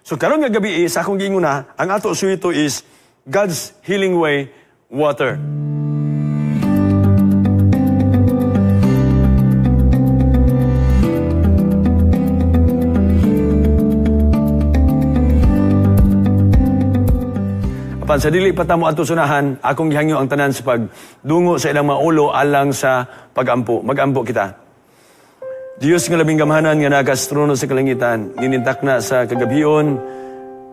So karon nga gabi sa akong giinguna, ang ato suwito is God's healing way, water. Apan sa dili pa tamo ato sunahan, akong gihangyo ang tanan sa pagdungo sa ilang maulo alang sa pagampo. Magampo kita. Diyos nga labing gamhanan nga nagas trono sa kalangitan, ninintak na sa kagabion,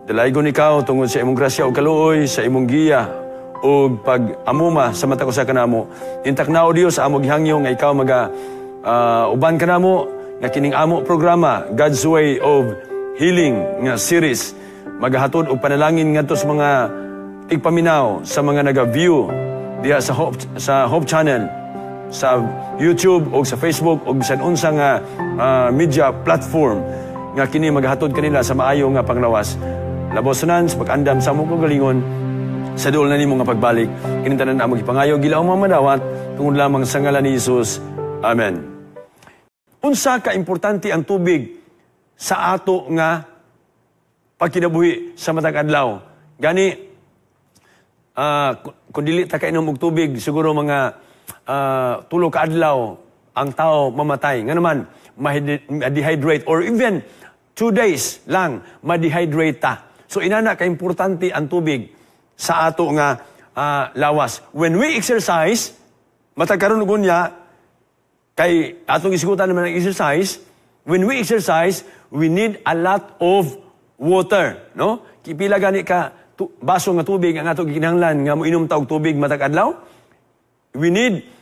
dalaygon ikaw tungod sa imong grasya o kaluoy, sa imong giya o pag-amuma sa mata ko sa kanamo. Nintak na o Diyos, amo gihangyo nga ikaw uban kanamo, nga kining amo programa, God's Way of Healing nga series, magahatod og panalangin ngadto sa mga tigpaminaw, sa mga naga-view diha sa Hope Channel, sa YouTube o sa Facebook o sa unsa nga media platform nga kini maghatod kanila sa maayo nga panglawas. Labosanan sa pag-andam sa among kagalingon sa duol na nimo nga pagbalik. Kini tanan amo gipangayo gilaw mga madawat tungod lamang sa ngalan ni Jesus. Amen. Unsa ka importante ang tubig sa ato nga pagkinabuhi sa matag adlaw? Gani kung dili ta kainom og tubig siguro mga 3 ka adlaw ang tao mamatay. Nga naman, ma-dehydrate or even 2 days lang ma-dehydrate ta. So inana ka-importante ang tubig sa ato nga lawas. When we exercise, matagkaroon gunya, kay atong isigutan naman ang exercise, when we exercise, we need a lot of water. No? Kipila gani ka baso nga tubig ang ato gikinahanglan nga moinom ta og tubig matag adlaw? We need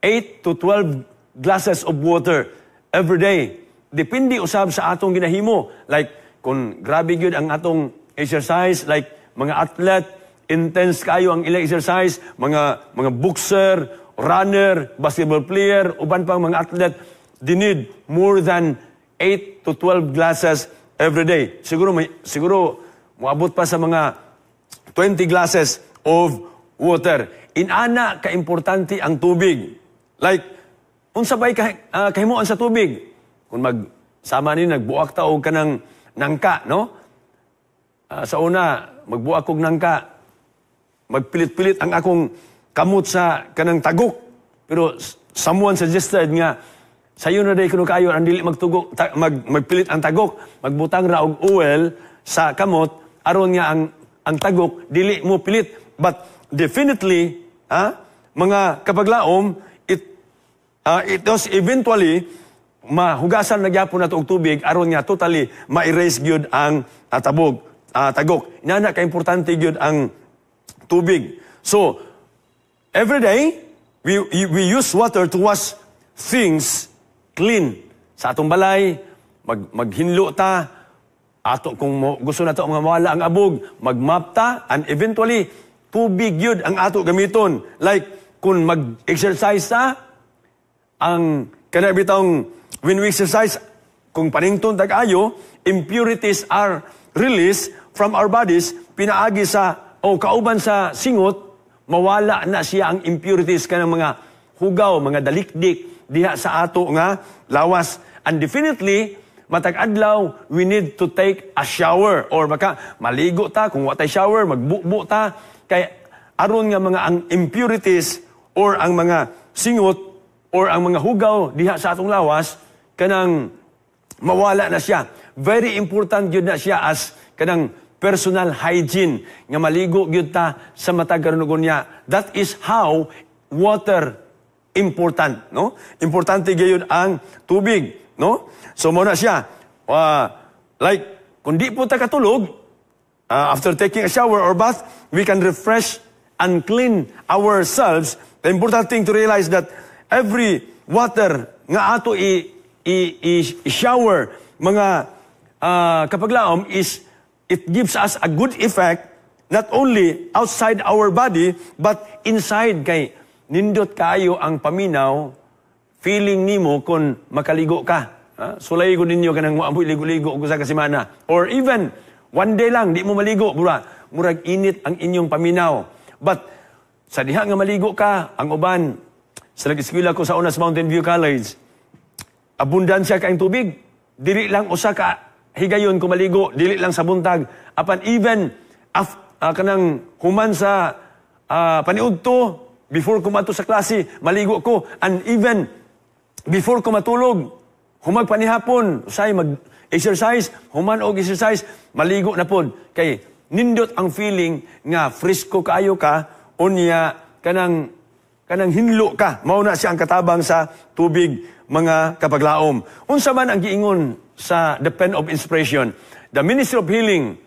8 to 12 glasses of water every day. Depende usab sa atong ginahimo. Like, kung grabe yun ang atong exercise, like mga athlete, intense kayo ang ilang exercise, mga boxer, runner, basketball player, uban pang mga athlete, they need more than 8 to 12 glasses every day. Siguro moabot pa sa mga 20 glasses of water. Inana ka-importante ang tubig. Like, unsa ba'y kahimuan sa tubig? Kung magsama ni nagbuak ta og kanang nangka, no? Sa una, magbuak og nangka, magpilit-pilit ang akong kamot sa kanang tagok. Pero someone suggested nga, sayo na day kuno kayo ang dili magpilit ang tagok, magbutang ra og oil sa kamot aron nga ang tagok dili mo pilit. But definitely, mga kapaglaom, it was eventually mahugasan na gyapon nato og tubig aron nga totally ma-erase gyud ang tagok. Inana ka importante gyud ang tubig. So every day we use water to wash things clean. Sa atong balay, maghinlo ta, ato kung gusto nato nga mawala ang abog, magmap ta, and eventually tubig yun ang ato gamiton. Like, kung mag-exercise ta, ang kanabitang when we exercise, kung panington tag-ayo, impurities are released from our bodies, pinaagi kauban sa singot, mawala na siya ang impurities kanang mga hugaw, mga dalikdik, diha sa ato nga lawas. And definitely, matag adlaw, we need to take a shower. Or baka maligo ta, kung watay shower, magbubo ta, kay aron nga mga ang impurities or ang mga singot or ang mga hugaw diha sa atong lawas kanang mawala na siya. Very important gyud na siya as kanang personal hygiene nga maligo gyud ta sa matag karon niya. That is how water important, no? Importante gyud ang tubig, no? So mo na siya. Like kung di po ta katulog, after taking a shower or bath, we can refresh and clean ourselves. The important thing to realize that every water nga ato i-shower, mga kapaglaom, it gives us a good effect, not only outside our body, but inside. Kay nindot kayo ang paminaw, feeling nimo kung makaligo ka. Sulay ko ninyo kanang maamoy ligo-ligo ko sa kasimana. Or even, one day lang, di mo maligo, murag init ang inyong paminaw. But, sa diha nga maligo ka, ang uban, sa nag-eskwela ko sa Unas Mountain View College, abundansya ka ang tubig. Dili lang usa ka higayon ko maligo, dili lang sa buntag. Apan even kanang human sa paniudto, before ko mato sa klase, maligo ko. And even before ko matulog, humag panihapon, say mag-exercise, human og exercise, maligo na pod. Kay nindot ang feeling nga fresco kaayo ka, unya kanang hinlo ka. Mao na siya ang katabang sa tubig, mga kapaglaom. Unsa man ang giingon sa The Pen of Inspiration, the Ministry of Healing,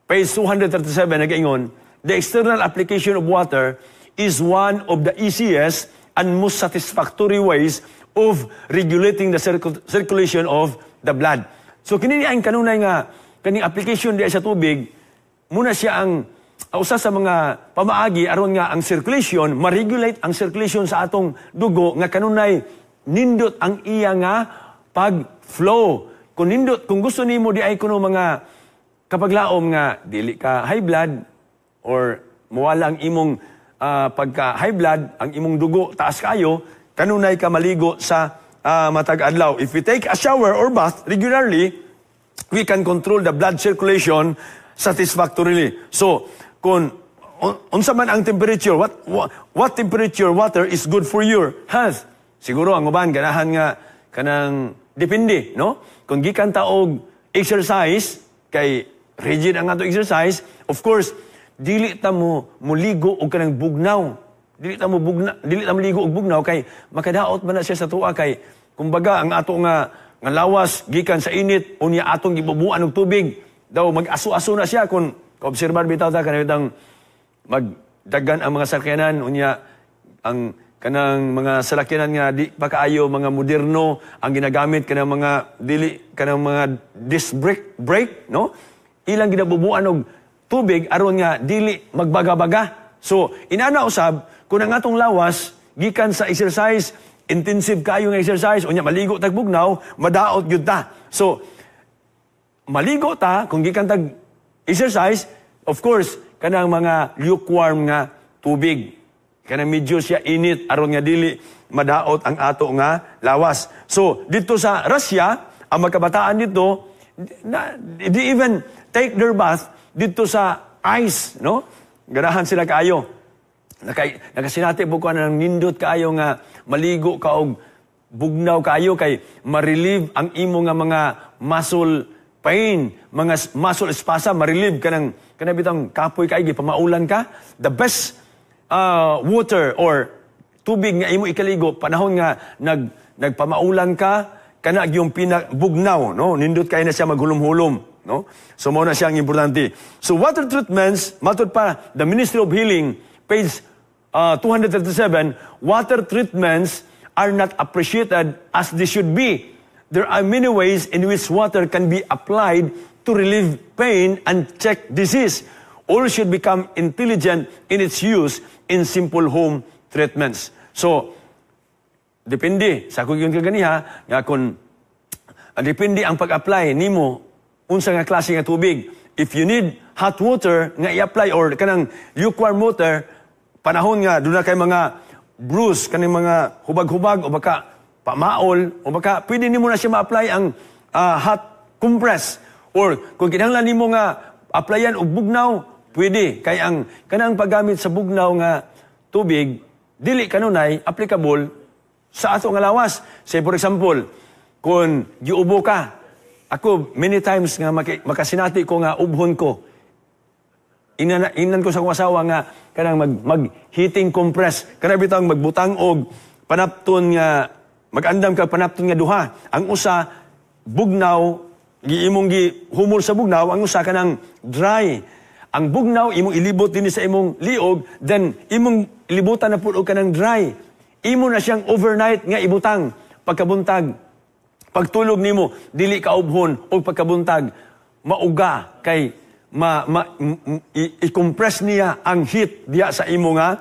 page 237, nag-ingon, the external application of water is one of the easiest and most satisfactory ways of regulating the circulation of the blood. So, kini ang kanunay nga, kaning application diya sa tubig, muna siya ang usa sa mga pamaagi aron nga ang circulation, ma-regulate ang circulation sa atong dugo nga kanunay nindot ang iya nga pag-flow. Kung gusto nimo di ay kuno mga kapaglaom nga dili ka high blood or mawala ang imong pagka high blood, ang imong dugo taas kayo, kanunay ka maligo sa matag adlaw. If we take a shower or bath regularly, we can control the blood circulation satisfactorily. So, kung unsa man ang temperature, what temperature water is good for your health? Siguro ang uban ganahan nga kanang depende, no? Kung gikan ta og exercise, kay rigid ang ato exercise, of course, dili ta mo muligo og kanang bugnaw. Dili ta maligo og bugnaw kay makadaot man na siya sa tuwa kay kumbaga ang ato nga lawas gikan sa init unya atong gibubuan og tubig. Daw mag-aso-aso na siya kung obserbar bitaw ta kanang magdagan ang mga sakyanan unya ang kanang mga salakyanan nga di pa kaayo mga moderno ang ginagamit kanang mga disc brake, no? Ilang ginabubuan og tubig aron nga dili magbaga-baga. So inana usab kun ang atong lawas gikan sa exercise, intensive kayo nga exercise unya maligo tag bugnaw, madaot gyud ta. So maligo ta kung gikan tag exercise, of course kanang mga lukewarm nga tubig. Kanang medyo siya init aron nga dili madaot ang ato nga lawas. So dito sa Russia, ang magkabataan dito they even take their bath dito sa ice, no? Ganahan sila kaayo. Nakasinati po ko ng nindot kaayo nga maligo ka og bugnaw kaayo kay ma-relieve ang imo nga mga muscle pain, mga muscle spasm, ma-relieve kanang bitang kapoy kaigi pamaulan ka. The best water or tubig nga imo ikaligo panahon nga nagpamaulan ka kana yung pinabugnaw, no? Nindot kay na siya maghulom-hulom, no? So mao na siya ang importante. So water treatments, matud pa the Ministry of Healing, page 237, water treatments are not appreciated as they should be. There are many ways in which water can be applied to relieve pain and check disease. All should become intelligent in its use in simple home treatments. So, depende sa kung yung kaganiha, nga kung depende ang pag-apply nimo unsa nga klase nga tubig. If you need hot water nga i-apply or kanang lukewarm water, panahon nga doon na kay mga bruise, kanang mga hubag-hubag o baka pamaol o baka pwede nimo na siya ma-apply ang hot compress. Or kung kinahanglan nimo nga applyan og bugnaw, pwede. Kay ang kanang paggamit sa bugnaw nga tubig, dili kanunay applicable sa ato nga lawas. Say for example, kung giubo ka, ako many times nga makasinati ko nga ubhon ko. Inan ko sa kong asawa nga kanang mag-heating compress. Kana bitang magbutang og panapton nga mag-andam ka panapton nga duha. Ang usa bugnaw, giimong humol sa bugnaw, ang usa kanang dry. Ang bugnaw, imong ilibot din sa imong liog, then imong ilibutan na po ka ng dry. Imo na siyang overnight nga ibutang. Pagkabuntag, pagtulog nimo, dili ka ubhon, o pagkabuntag, mauga kay i-compress niya ang heat diya sa imo nga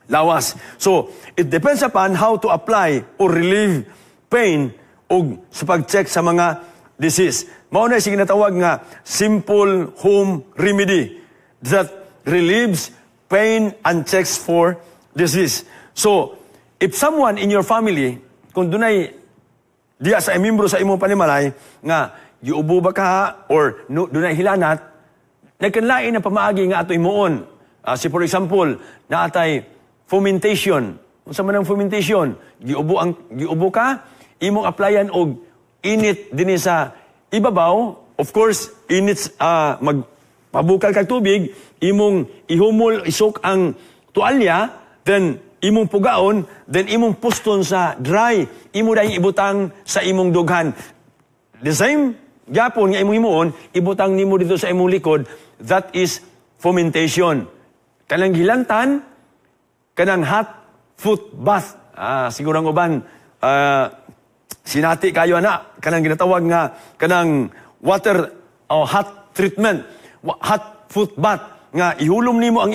lawas. So, it depends upon how to apply or relieve pain o sa pag-check sa mga disease. Mao na sige natawag nga simple home remedy that relieves pain and checks for disease. So, if someone in your family, kung dunay diya sa membro sa imong panimalay, nga giubo ba ka or no, dunay hilanat, nagkanlain na pamaagi nga ato imuon. Si for example, naatay fermentation. Unsa man ang fermentation? Giubo ka, imong applyan og init dinhi sa ibabaw. Of course, init magpabukal kag tubig, imong ihumol, isok ang tuwalya, then imong pugaon, then imong puston sa dry, imo dahil ibutang sa imong dughan. The same gapon nga imong himuon, ibutang nimo dito sa imong likod, that is fermentation. Kanang gilantan, kanang hot foot bath. Siguro ang uban, sinati kayo ana, kanang ginatawag nga, kanang water o hot treatment, hot foot bath, nga ihulom nimo ang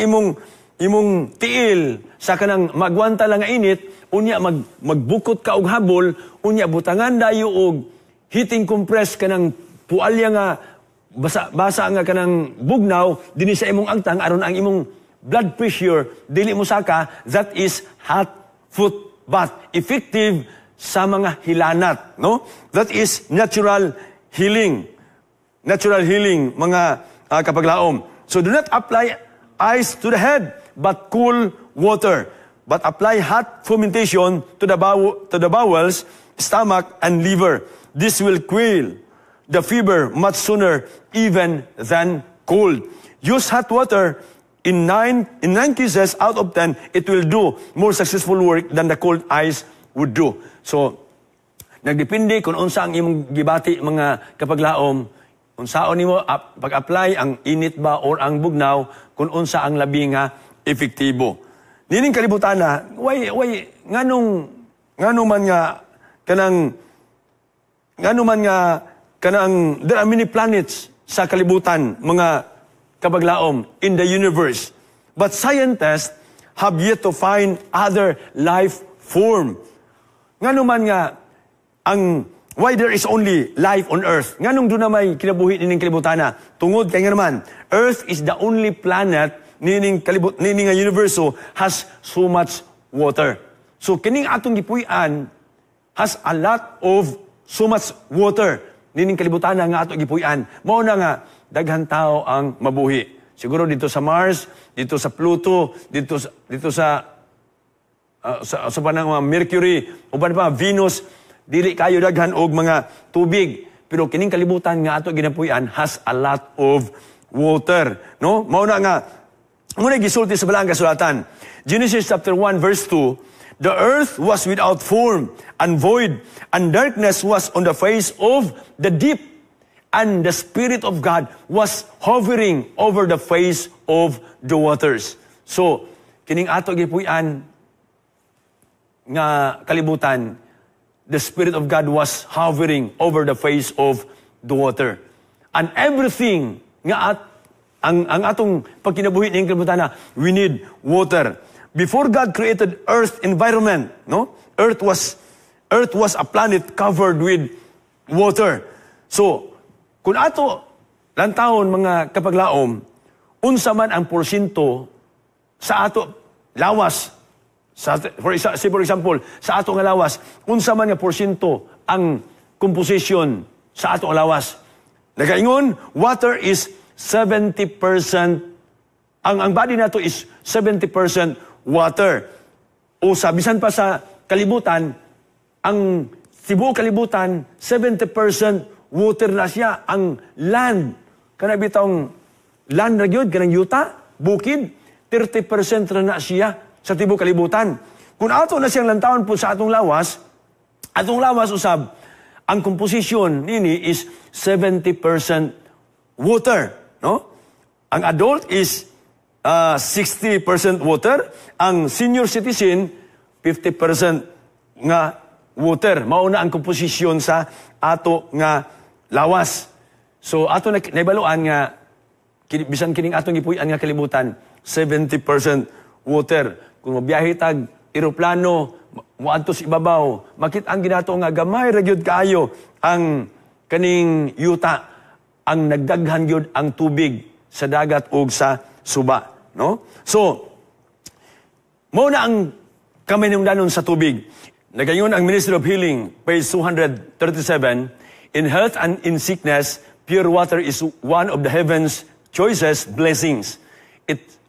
imong tiil sa kanang magwanta lang nga init, unya magbukot ka og habol, unya butangan dayo og heating compress kanang pualya nga basa nga kanang bugnaw dinhi sa imong angtang aron ang imong blood pressure dili mo saka. That is hot foot bath, effective sa mga hilanat, no? That is natural healing mga kapaglaom. So do not apply ice to the head, but cool water. But apply hot fermentation to the bowels, stomach, and liver. This will quell the fever much sooner even than cold. Use hot water. In 9 cases out of 10, it will do more successful work than the cold ice would do. So, nagdepende kung unsa ang imong gibati mga kapaglaom, unsaon nimo pag-apply ang init ba or ang bugnaw, kung unsa ang labi nga epektibo. Nining kalibutan na, nganong man nga there are many planets sa kalibutan, mga kabaglaom, in the universe. But scientists have yet to find other life form. Nganong man nga, why there is only life on Earth? Nganong doon na may kinabuhi nining kalibutan na? Tungod kay nga naman, Earth is the only planet nining nga universo has so much water. So kining atong gipuy-an has a lot of so much water. Nining kalibutan nga atong gipuy-an. Mao na nga daghan tao ang mabuhi. Siguro dito sa Mars, dito sa Pluto, dito sa panang Mercury, uban pa Venus, dili kayo daghan og mga tubig. Pero kining kalibutan nga ato ginapuy-an has a lot of water, no? Mao na nga muna gisulti sa balang kasulatan. Genesis chapter 1 verse 2, the earth was without form and void, and darkness was on the face of the deep. And the Spirit of God was hovering over the face of the waters. So, kining ato gipuy-an nga kalibutan, the Spirit of God was hovering over the face of the water. And everything nga ang atong pagkinabuhi ning kalibutan na, we need water. Before God created earth environment, no? Earth was a planet covered with water. So, kung ato lantawon mga kapaglaom, unsa man ang porsyento sa ato lawas, for example, sa ato nga lawas, unsa man nga porsyento ang composition sa ato nga lawas. Nagaingon, water is 70%, ang body nato is 70% water. O sabisan pa sa kalibutan, ang tibuok kalibutan, 70% water na siya. Ang land, kanang bitong land na gyud, kanang yuta, bukid, 30% na siya sa tibuok kalibutan. Kung ato na siyang lantawon po sa atong lawas usab, ang composition nini is 70% water, no? Ang adult is 60% water, ang senior citizen 50% nga water. Mao na ang composition sa ato nga lawas. So ato na naibaluan nga bisan kining atong gipuy-an nga kalibutan 70% water. Kung mabiyahe tag eroplano moadto sa ibabaw, makit ang ginato nga gamay ra gyud kaayo ang kaning yuta, ang nagdaghan gyud ang tubig sa dagat ug sa suba, no? So mao na ang kaminungdanon sa tubig. Nagayon ang Ministry of Healing, page 237, In health and in sickness, pure water is one of the heaven's choicest blessings.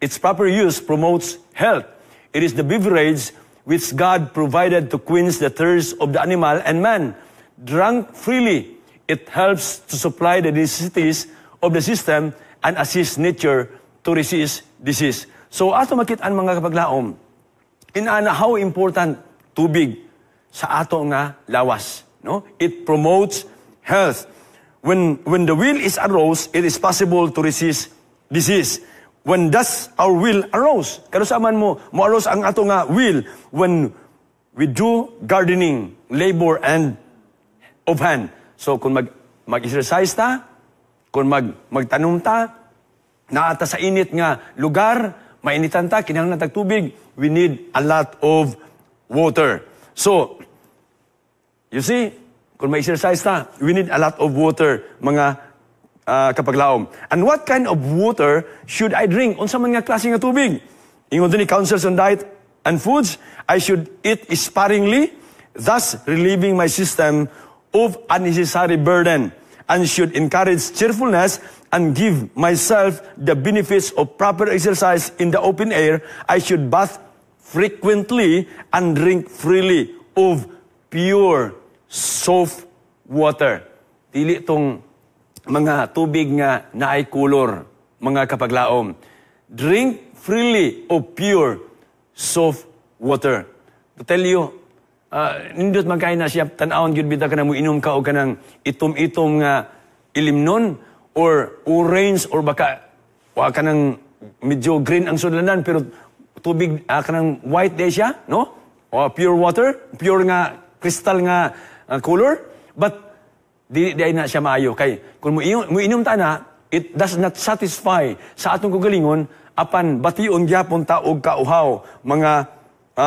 Its proper use promotes health. It is the beverage which God provided to quench the thirst of the animal and man. Drunk freely, it helps to supply the necessities of the system and assist nature to resist disease. So ato makitaan mga kapaglaom, inana how important tubig sa ato nga lawas. No? It promotes health. When the will is aroused, it is possible to resist disease. When does our will arouse? Kano saaman mo arouse ang ato nga will when we do gardening, labor, and of hand. So kung mag-exercise ta, kung magtanom ta, naata sa init nga lugar, mainitan ta, kinahanglan tag tubig, we need a lot of water. So, you see, kung mag-exercise ta, we need a lot of water, mga kapaglaom. And what kind of water should I drink? Unsa man nga klase nga tubig? Ingon din ni Counsels on Diet and Foods, I should eat sparingly, thus relieving my system of unnecessary burden, and should encourage cheerfulness and give myself the benefits of proper exercise in the open air. I should bath frequently and drink freely of pure, soft water. Dili tong mga tubig nga naay kulor, mga kapaglaom. Drink freely of pure, soft water. To tell you, nindot man kayo na siya, tanawon yun bita ka na mo inom ka o ka ng itom-itom nga ilimnon, or orange, or baka ka ng medyo green ang sudlanan, pero tubig ka ng white day siya, no? O pure water, pure nga, crystal nga color, but di na siya maayo. Kay, kung muinom ta na, it does not satisfy sa atong kagalingon, apan bation gyapon ta og kauhaw, mga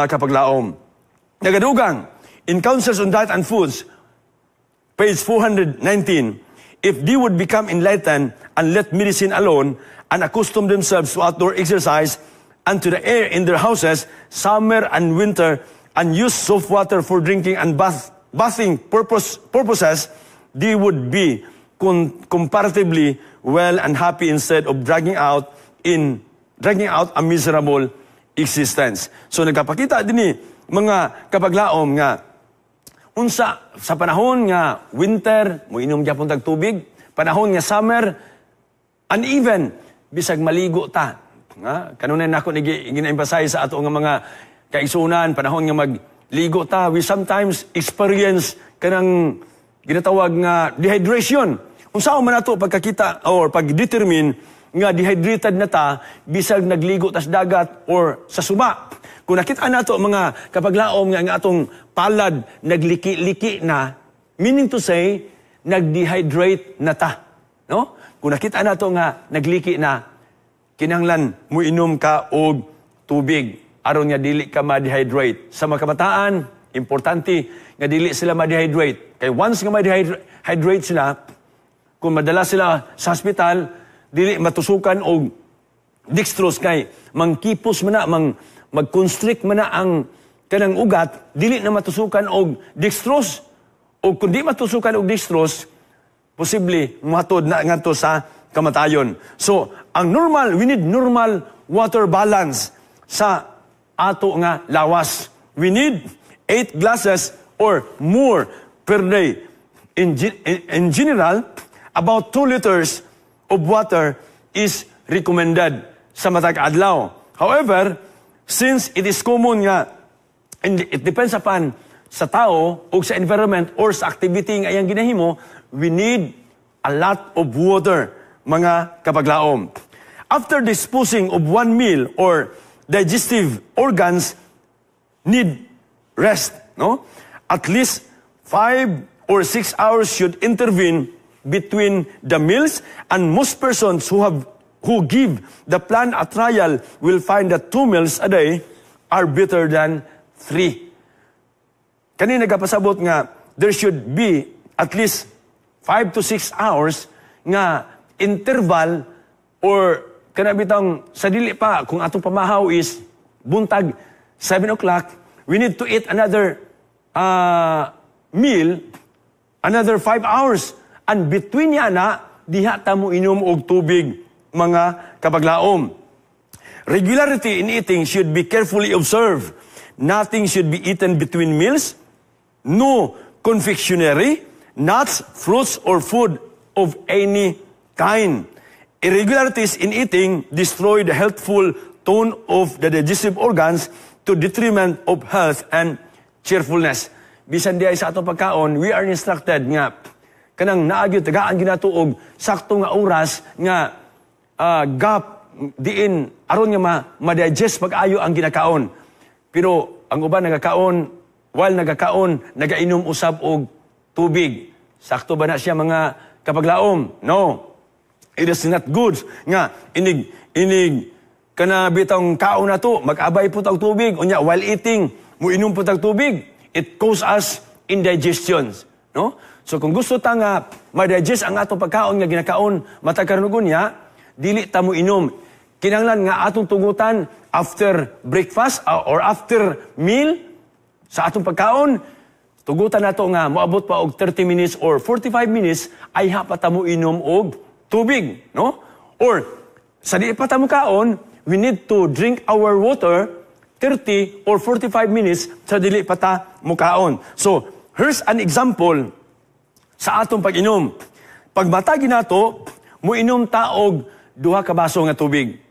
kapaglaom. Nagadugang, in Counsels on Diet and Foods, page 419, if they would become enlightened and let medicine alone and accustom themselves to outdoor exercise and to the air in their houses, summer and winter, and use soft water for drinking and bathing purposes, they would be comparatively well and happy instead of dragging out a miserable existence. So nagkapakita din mga kapaglaom nga unsa sa panahon nga winter mo inom gyapon tag tubig, panahon nga summer, and even bisag maligo ta. Kanunay nako ni gina-emphasize sa ato nga mga kaigsunan, panahon nga magligo ta, we sometimes experience kanang ginatawag nga dehydration. Unsa man nato pagkakita or pag-determine nga dehydrated na ta bisag nagligo tas dagat or sa suba. Kung nakita nato mga kapaglaom nga atong palad nagliki-liki na, meaning to say nagdehydrate na ta, no? Kung nakita nato nga nagliki na, kinahanglan mo inom ka og tubig aron nga dili ka ma-dehydrate. Sa mga kabataan, importante nga dili sila ma-dehydrate. Kay once nga ma-dehydrate sila, kung madala sila sa hospital, dili matusukan og dextrose kay mangkipos man na, mag-constrict man na ang kanang ugat, dili na matusukan og dextrose. O kung di matusukan og dextrose, posible matod na ngadto sa kamatayon. So, we need normal water balance sa ato nga lawas. We need 8 glasses or more per day. In general, about 2 liters of water is recommended sa matag adlaw. However, since it is common nga, and it depends upon sa tao o sa environment or sa activity nga iyang ginahimo, we need a lot of water, mga kapaglaom. After disposing of one meal or digestive organs need rest, no? At least 5 or 6 hours should intervene between the meals, and most persons who give the plan a trial will find that 2 meals a day are better than 3. Kanina nagapasabot nga there should be at least 5 to 6 hours nga interval, or kanabitang sa dili pa kung atong pamahaw is buntag 7 o'clock, we need to eat another meal another 5 hours. And between niya na, diha ta mo inom og tubig, mga kapaglaom. Regularity in eating should be carefully observed. Nothing should be eaten between meals. No confectionery, nuts, fruits, or food of any kind. Irregularities in eating destroy the healthful tone of the digestive organs to detriment of health and cheerfulness. Bisan di ay sa atong pagkaon, we are instructed nga kanang naagyo tagaan ginatuog sakto nga oras nga gap diin aron nga ma-digest pag-ayo ang ginakaon. Pero ang uban nagakaon, while nagakaon, nagainom usab og tubig. Sakto ba na siya mga kapaglaom? No. It is not good nga inig kana bitang kaon na to, mag-abay po tag tubig. Unya, while eating, muinom po tag tubig. It causes us indigestions. No? So kung gusto ta nga ma-digest ang atong pagkaon nga ginakaon, matagkaroon niya, dili ta mo inom. Kinanglan nga atong tugutan after breakfast or after meal sa atong pagkaon, tugutan nato nga moabot pa og 30 minutes or 45 minutes ay hapat ta mo inom og tubig, no? Or sa di pa ta mo kaon, we need to drink our water 30 or 45 minutes sa dili pa ta mo kaon. So, here's an example sa atong pag-inom. Pag matagi nato, muinom ta og 2 ka baso nga tubig.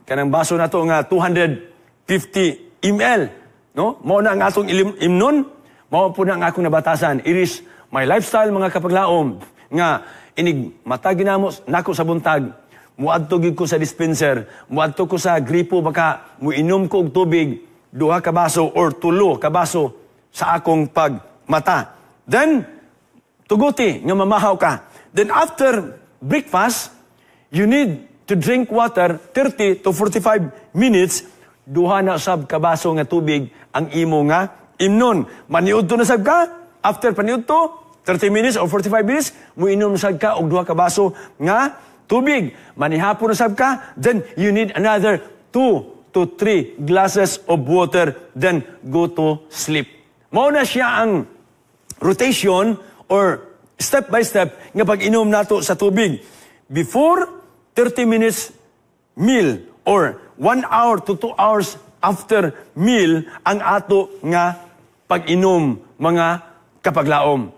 Kanang baso nato nga 250 ml, no? Mao na ang atong imnon, mao po na ang akong nabatasan. It is my lifestyle, mga kapaglaom, nga inig matagi nako sa buntag, muadto gid ko sa dispenser, muadto ko sa gripo, baka muinom ko og tubig 2 ka baso or 3 ka baso sa akong pagmata. Then tuguti nga mamahaw ka. Then after breakfast, you need to drink water 30 to 45 minutes, 2 na sab ka baso nga tubig ang imo nga imnon. Maniudto na sab ka, after paniudto 30 minutes or 45 minutes, muinom na sab ka og 2 ka baso nga tubig. Manihapon na sab ka, then you need another 2 to 3 glasses of water, then go to sleep. Mao na siya ang rotation or step by step nga pag-inom nato sa tubig. Before 30 minutes meal or 1 hour to 2 hours after meal ang ato nga pag-inom, mga kapaglaom.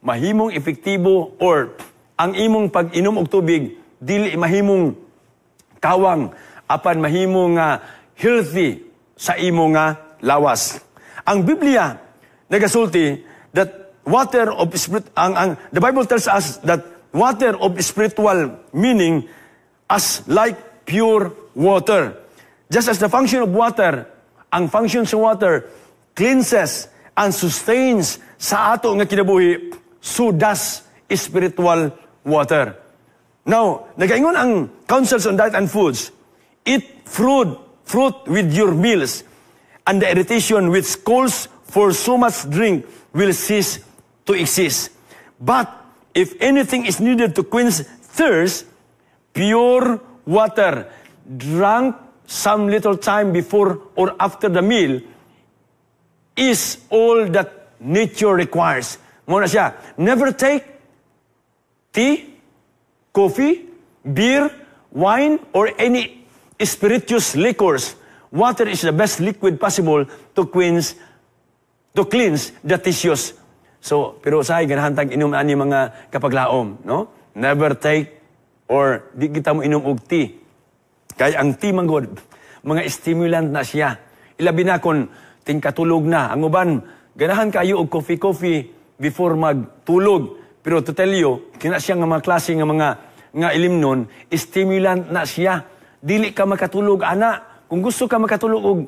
Mahimong epektibo or ang imong pag-inom og tubig dili mahimong kawang apan mahimong healthy sa imo nga lawas. Ang Biblia nagasulti that water of spirit the Bible tells us that water of spiritual meaning as like pure water. Just as the function of water, ang function sa water cleanses and sustains sa ato nga kinabuhi, so does spiritual water. Now, nagaingon ang counsels on diet and foods. Eat fruit with your meals, and the irritation which calls for so much drink will cease to exist. But if anything is needed to quench thirst, pure water drunk some little time before or after the meal is all that nature requires. Muna siya, never take tea, coffee, beer, wine, or any spirituous liquors. Water is the best liquid possible to cleanse the tissues. So, pero usahay, ganahantag inom ani mga kapaglaom, no? Never take or di kita mo inom og tea. Kaya ang tea manggod, mga stimulant na siya. Ilabi na kung tingkatulog na. Ang uban, ganahan kayo og coffee before magtulog. Pero to tell you, kina siya nga mga klase nga mga ilimnon, stimulant na siya. Dili ka makatulog, ana. Kung gusto ka makatulog og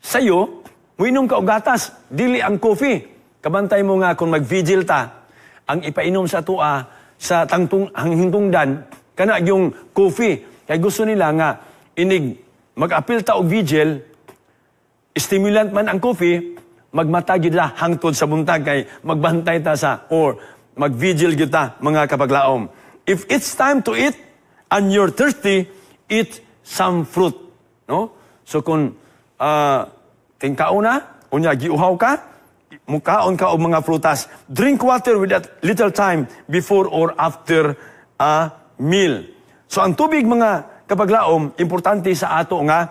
sayo, muinom ka og gatas. Dili ang coffee. Kabantay mo nga kung mag-vigil ta, ang ipainom sa tua, sa hintungdan, kana yung coffee. Kaya gusto nila nga, inig, mag-apil ta og vigil, stimulant man ang coffee, magmatag yun hangtod sa buntag, kay magbantay ta sa, or mag-vigil kita, mga kapaglaom. If it's time to eat, and you're thirsty, eat some fruit. No? So kung tingkao na, unya giuhaw ka, mukaon ka o mga prutas. Drink water with that little time before or after a meal. So ang tubig mga kapaglaom, importante sa ato nga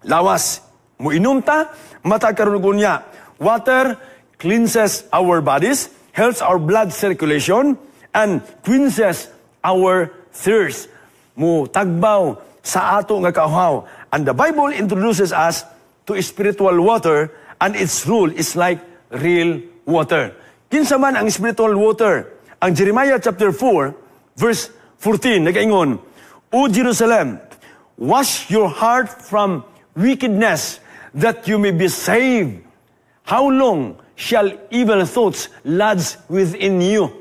lawas. Muinom ta, matag karon niya. Water cleanses our bodies, helps our blood circulation, and quenches our thirst. Mu tagbaw sa ato nga kauhaw. And the Bible introduces us to spiritual water, and its rule is like real water. Kinsa man ang spiritual water? Ang Jeremiah chapter 4, verse 14, nagaingon, O Jerusalem, wash your heart from wickedness, that you may be saved. How long shall evil thoughts lodge within you?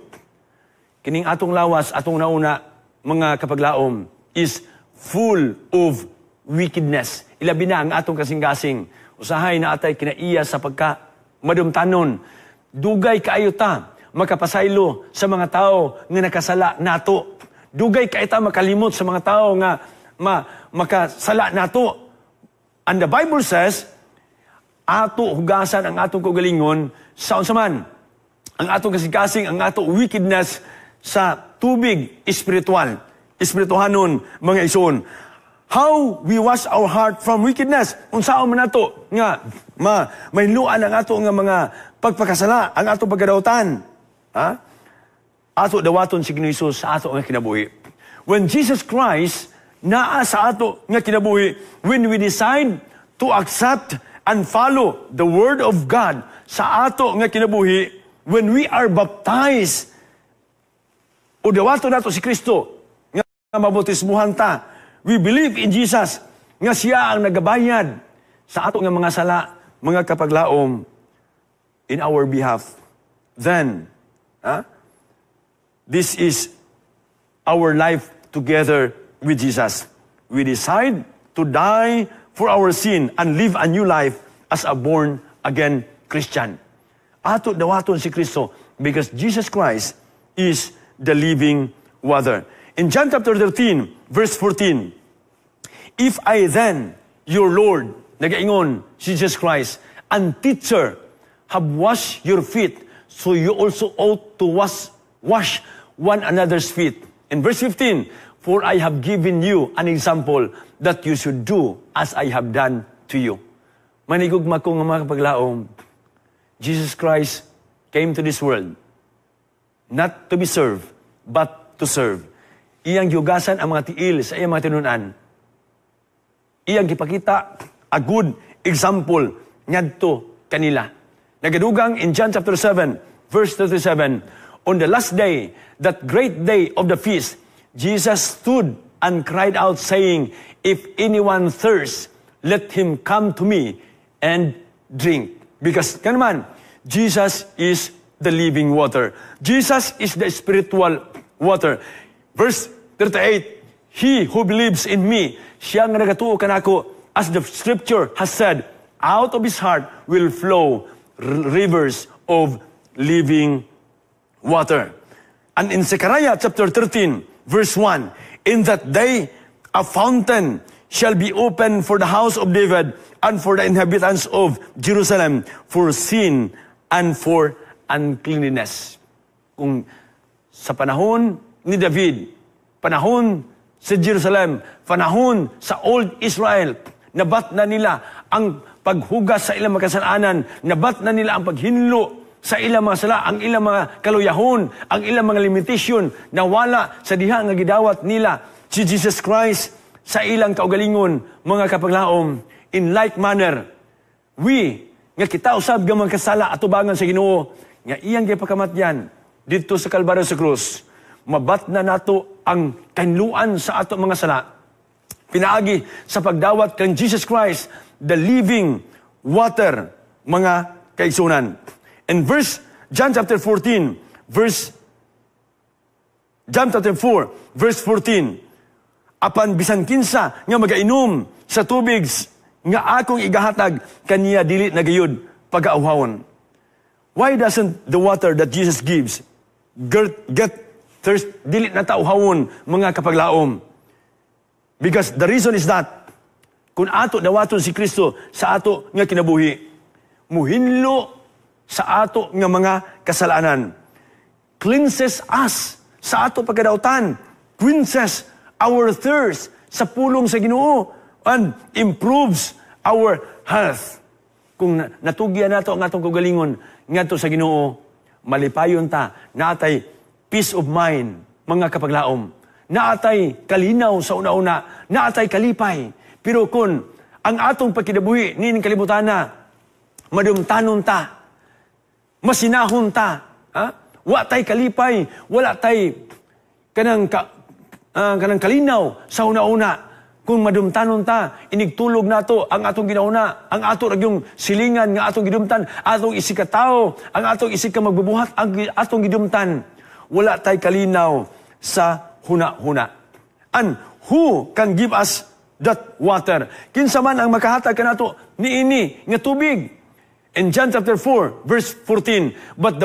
Kining atong lawas, atong nauna, mga kapaglaom, is full of wickedness. Ilabi na ang atong kasing-kasing. Usahay na atay kinaiya sa pagka madumtanon. Dugay kaayo ta, makapasaylo sa mga tao nga nakasala nato. Dugay kaayo ta makalimot sa mga tao nga makasala nato. And the Bible says, ato hugasan ang atong kaugalingon sa unsaman. Ang atong kasing-kasing, ang atong wickedness sa tubig espiritual. Espirituhanon, mga ison. How we wash our heart from wickedness. Unsaon man nato nga mahinluan ang ato nga mga pagpakasala, ang ato pagkadautan. Ha? Ato dawaton si Jesus sa ato nga kinabuhi. When Jesus Christ naa sa ato nga kinabuhi, when we decide to accept and follow the word of God sa ato nga kinabuhi, when we are baptized o dawaton nato si Kristo nga mabautismuhan ta, we believe in Jesus, nga siya ang nagabayad sa ato nga mga sala, mga kapaglaom, in our behalf. Then, this is our life together with Jesus. We decide to die for our sin and live a new life as a born-again Christian. Ato dawaton si Kristo because Jesus Christ is the living water. In John chapter 13, verse 14, If I then, your Lord, nagaingon, Jesus Christ, and teacher, have washed your feet, so you also ought to wash one another's feet. In verse 15, For I have given you an example that you should do as I have done to you. Manigugma ko nga mga kapaglaom, Jesus Christ came to this world, not to be served, but to serve. Iyang yugasan ang mga tiil sa iyang mga tinunan. Iyang gipakita a good example ngadto kanila. Nagadugang in John chapter 7, verse 37, On the last day, that great day of the feast, Jesus stood and cried out, saying, If anyone thirsts, let him come to me and drink. Because, kanaman, Jesus is the living water. Jesus is the spiritual water. Verse 38, He who believes in me, siya nga nagatuo kanako, as the scripture has said, out of his heart will flow rivers of living water. And in Zechariah chapter 13, verse 1, In that day, a fountain shall be opened for the house of David and for the inhabitants of Jerusalem for sin and for uncleanness. Kung sa panahon ni David, panahon sa Jerusalem, panahon sa Old Israel, nabat na nila ang paghugas sa ilang makasalanan, nabat na nila ang paghinlo sa ilang mga sala, ang ilang mga kaluyahon, ang ilang mga limitation, nawala sa diha nga gidawat nila si Jesus Christ sa ilang kaugalingon, mga kapaglaom. In like manner, we, nga kita usab nga mga kasala atubangan sa Ginoo, nga iyang gipakamatyan dito sa Kalbaryo sa krus, mabat na nato ang kanluan sa ato mga sala. Pinaagi sa pagdawat kang Jesus Christ, the living water, mga kaigsunan. In John chapter 4, verse 14, apan bisan kinsa nga magainom sa tubig nga akong igahatag, kaniya dili nagayud pag-auhawon. Why doesn't the water that Jesus gives get thirst, dili na tauhawon, mga kapaglaom? Because the reason is that, kung ato dawaton si Kristo sa ato nga kinabuhi, muhinlo sa ato nga mga kasalanan. Cleanses us sa ato pagkadautan. Quenches our thirst sa pulong sa Ginoo and improves our health. Kung natugyan nato ang atong kagalingon ngadto sa Ginoo, malipayon ta natay peace of mind, mga kapaglaom. Naatay kalinaw sa una-una, naatay kalipay. Pero kung ang atong pagkinabuhi nining kalibutan na, madumtanon ta, masinahon ta, wa tay kalipay, wala tay kanang kalinaw sa una-una. Kung madumtanon ta, inigtulog nato ang atong ginauna, ang ato ragyong silingan nga atong gidumtan, atong isikatao, ang atong isika magbubuhat, ang atong gidumtan. Wala tay kalinaw sa huna-huna. And who can give us that water? Kinsa man ang makahatag kanato niini nga tubig? In John chapter 4, verse 14, but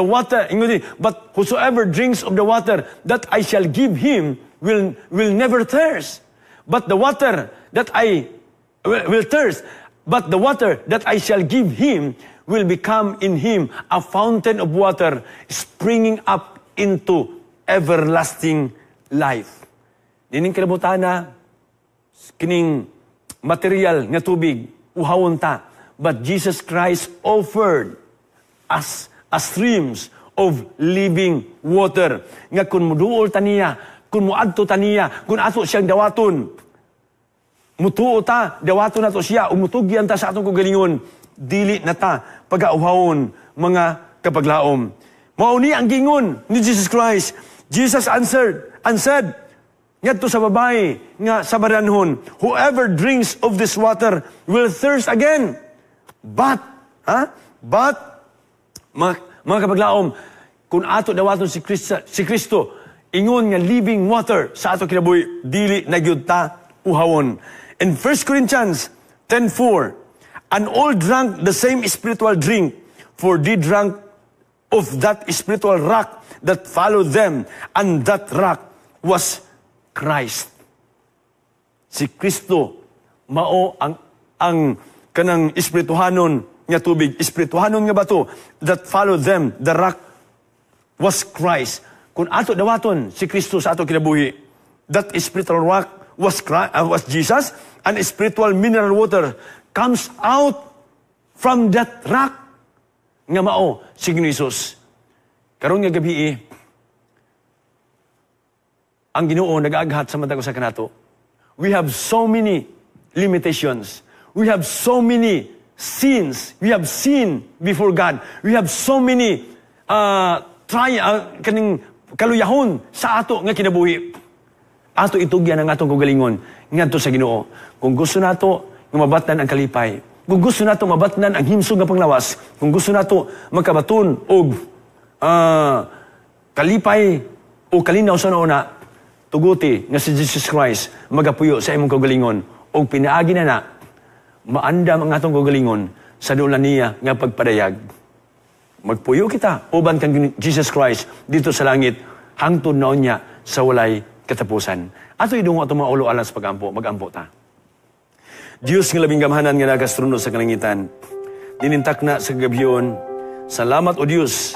whosoever drinks of the water that I shall give him will never thirst. But the water that I will thirst, but the water that I shall give him will become in him a fountain of water springing up into everlasting life. Dining kalibutan na, kining material nga tubig, uhawon ta. But Jesus Christ offered us streams of living water. Nga kung muduol taniya, kung muadto taniya, kung ato siyang dawaton, mutuo ta, dawaton nato siya, umutugyan ta sa atong kagalingon, dili na ta pag-auhawon mga kapaglaom. Mauni ang gingon ni Jesus Christ. Jesus answered and said, ngadto sa babae nga sa baranhon, whoever drinks of this water will thirst again. But, mga kapaglaom, kung ato dawaton si Kristo, ingon nga living water sa ato kinabuhi, dili na gyud ta uhawon. In 1 Corinthians 10:4, and all drank the same spiritual drink, for they drank of that spiritual rock that followed them, and that rock was Christ. Si Kristo mao ang kanang espirituhanon nga tubig, espirituhanon nga bato that followed them, the rock was Christ. Kung ato dawaton si Kristo sa ato kinabuhi, that spiritual rock was Jesus, and spiritual mineral water comes out from that rock nga mao si Jesus. Karon nga gabi ang Ginoo nag-aghat sa matag usa kanato. We have so many limitations. We have so many sins. We have sinned before God. We have so many kaning kaluyahon sa ato nga kinabuhi. Ato itugyan ang atong kagalingon ngadto sa Ginoo. Kung gusto nato nga mabatnan ang kalipay, kung gusto nato mabatnan ang himsog nga panglawas, kung gusto nato magkabaton og kalipay o kalinaw sa nauna, tuguti nga si Jesus Christ magapuyo sa imong kagalingon og pinaagi na maandam ang atong kagalingon sa dulan niya nga pagpadayag. Magpuyo kita uban kang Jesus Christ dito sa langit hangtod naon niya sa walay katapusan. Ato idungo ato mga ulo alas pagampo, magampo ta. Diyos nga labing gamhanan nga nagastruno sa kalangitan, dinintak na sa gabyon, salamat o Diyos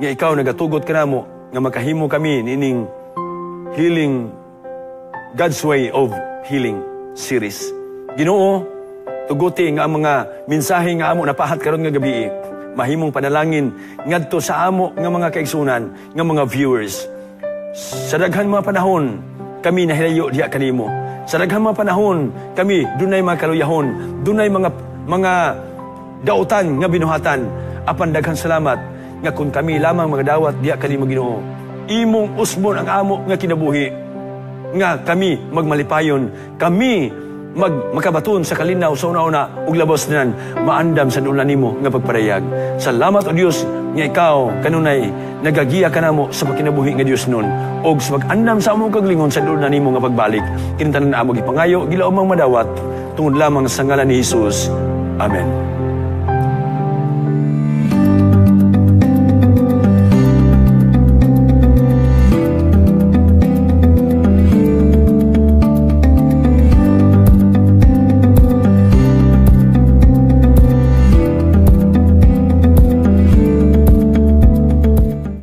nga ikaw nagatugot ka namo nga makahimo kami nining Healing, God's Way of Healing series. Ginoo, tuguti nga ang mga mensahe nga amo napahat karon nga gabi, mahimong panalangin ngadto sa amo nga mga kaigsunan, nga mga viewers. Sa daghan mga panahon, kami nahilayo diha kanimo. Sa daghan mga panahon, kami dunay mga kaluyahon, dunay mga dautan nga binuhatan. Apan daghang salamat nga kung kami lamang magadawat diha kanimo Ginoo. Imong usbon ang amo nga kinabuhi, nga kami magmalipayon, kami makabaton sa kalinaw sa una-una ug labos nan maandam sa dulan nimo nga pagparayag. Salamat o Dios nga ikaw kanunay nagagiya kanamo sa pagkinabuhi nga Dios nun og sa pag-andam sa among kaglingon sa dulan nimo nga pagbalik. Kinitanan na amo gipangayo gilaw mang madawat tungod lamang sa ngalan ni Jesus. Amen.